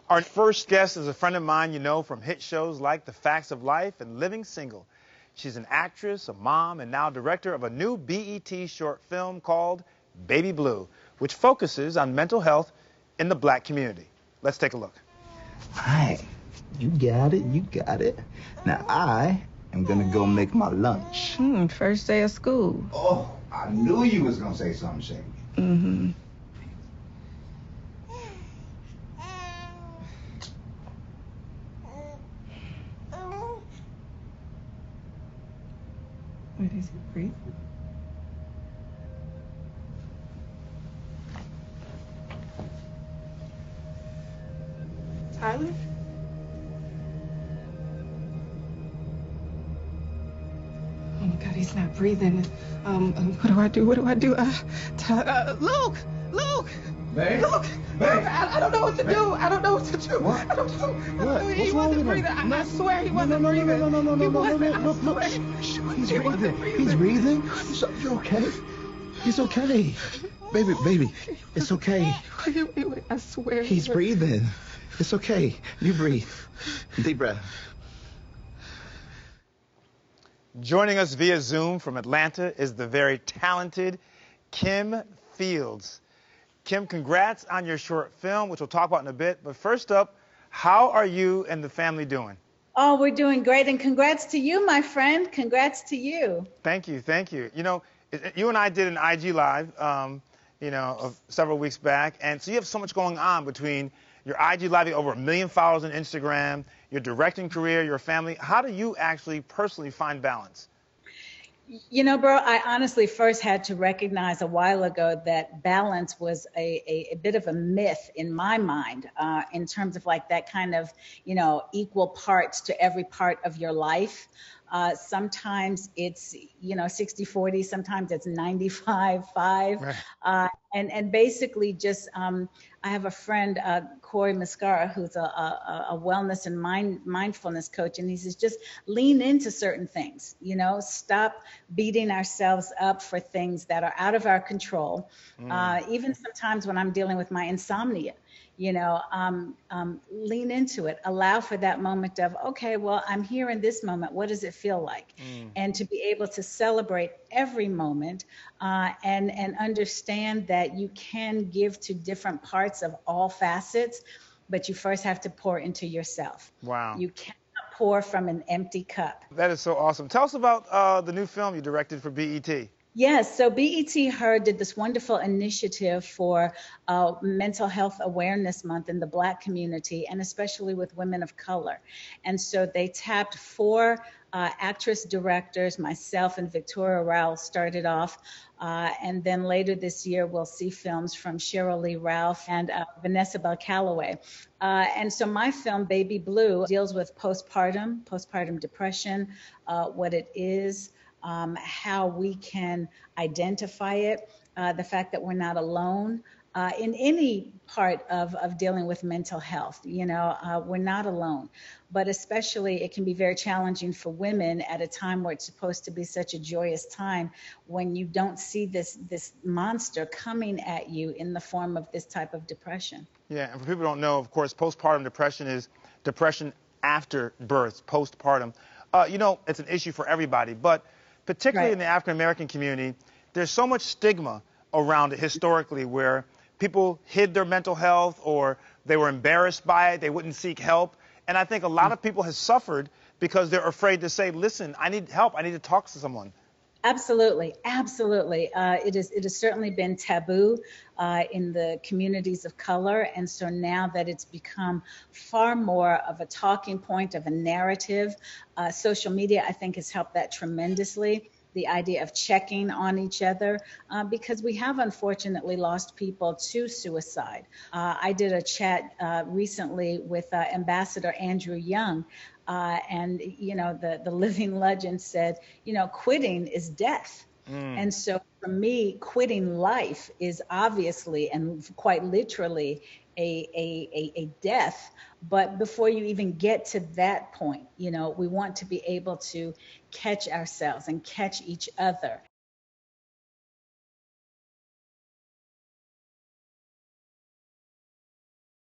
Our first guest is a friend of mine you know from hit shows like The Facts of Life and Living Single. She's an actress, a mom, and now director of a new BET short film called Baby Blue, which focuses on mental health in the black community. Let's take a look. All right, you got it, you got it. Now I am gonna go make my lunch. First day of school. Oh, I knew you was gonna say something, Shamey. Mm-hmm. Wait, is he breathing? Tyler? Oh my God, he's not breathing. What do? Luke! Babe? Luke! Babe? I don't know what to do. I don't know what to do. What? I don't know. What? He What's wrong wasn't with breathing. him? I swear he wasn't breathing. No. He's breathing. He's breathing. You're okay. He's okay. Baby, it's okay. Wait, I swear. He's breathing. It's okay. You breathe. Deep breath. Joining us via Zoom from Atlanta is the very talented Kim Fields. Kim, congrats on your short film, which we'll talk about in a bit. But first up, how are you and the family doing? Oh, we're doing great. And congrats to you, my friend. Congrats to you. Thank you. You know, you and I did an IG Live, several weeks back. And so you have so much going on between your IG Live, you have over 1 million followers on Instagram, your directing career, your family. How do you actually personally find balance? You know, bro, I honestly first had to recognize a while ago that balance was a bit of a myth in my mind, in terms of like that kind of, equal parts to every part of your life. Sometimes it's, 60-40, sometimes it's 95-5. Right. And basically just, I have a friend, Corey Mascara, who's a wellness and mindfulness coach. And he says, just lean into certain things, stop beating ourselves up for things that are out of our control. Even sometimes when I'm dealing with my insomnia, lean into it, allow for that moment of, okay, well, I'm here in this moment. What does it feel like? And to be able to celebrate every moment, and understand that you can give to different parts of all facets, but you first have to pour into yourself. Wow. You cannot pour from an empty cup. That is so awesome. Tell us about the new film you directed for BET. Yes, so BET Her did this wonderful initiative for Mental Health Awareness Month in the Black community, and especially with women of color. And so they tapped 4 actress directors, myself and Victoria Rowell started off. And then later this year, we'll see films from Cheryl Lee Ralph and Vanessa Bell Calloway. And so my film, Baby Blue, deals with postpartum depression, what it is, how we can identify it, the fact that we're not alone in any part of dealing with mental health. We're not alone, but especially it can be very challenging for women at a time where it's supposed to be such a joyous time when you don't see this monster coming at you in the form of this type of depression. Yeah, and for people who don't know, of course, postpartum depression is depression after birth, postpartum. It's an issue for everybody, but particularly in the African American community, there's so much stigma around it historically, where people hid their mental health or they were embarrassed by it, they wouldn't seek help. And I think a lot of people have suffered because they're afraid to say, listen, I need help, I need to talk to someone. Absolutely. It has certainly been taboo in the communities of color. And so now that it's become far more of a talking point, of a narrative, social media, I think, has helped that tremendously. The idea of checking on each other, because we have unfortunately lost people to suicide. I did a chat recently with Ambassador Andrew Young, and the living legend said, quitting is death. And so for me, quitting life is obviously and quite literally a death. But before you even get to that point, we want to be able to catch ourselves and catch each other